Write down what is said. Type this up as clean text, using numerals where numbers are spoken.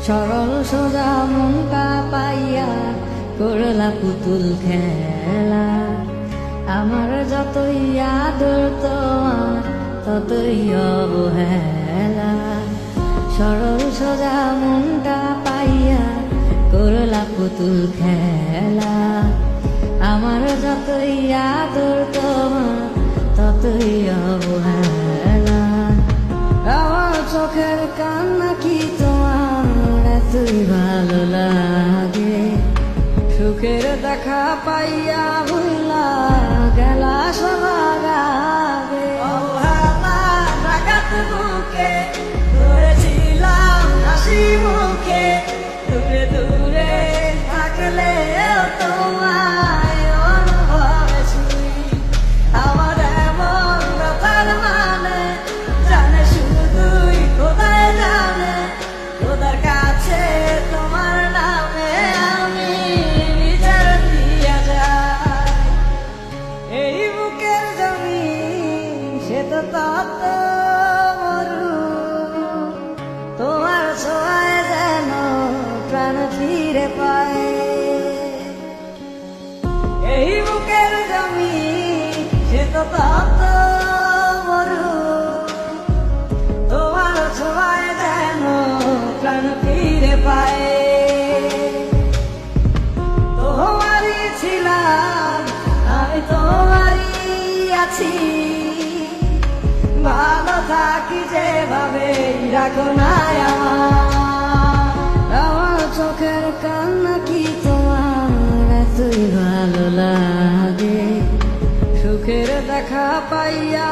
সরল সোজা মনটা পাইয়া করলা পুতুল খেলা। আমার যতই আদর তোমার ততই অবহেলা। সরল সোজা মনটা পাইয়া করলা পুতুল খেলা। আমার যতই আদর তোমার ততই অবহেলা। আমার চোখের কান্না কি তোমার এতই ভালো লাগে? সুখের দেখা পাইয়া ভুলা গেলা সবার আগে। বুকে ধরেছিলাম হাসি মুখে, দূরে দূরে থাকলে তোমায় অনুভবে ছুঁই। আমার এমন ব্যাপার মানে জানে শুধুই খোদাই জানে। খোদার কাছে তোমার নামে আমি বিচার দিয়া যাই। এই বুকের জমিন সে তো তত মরু, তোমার ছোঁয়ায় যেন প্রাণ ফিরে পায়। এই বুকের জমিন সে তো তত মরু, তোমার ছোঁয়ায় যেন প্রাণ ফিরে পায়। তোমারই ছিলাম আমি, তোমারই আছি। ভালো থাকি যেভাবে রাখো না আমার চোখের কান্না কি তোমার এতই ভালো লাগে? সুখের দেখা পাইয়া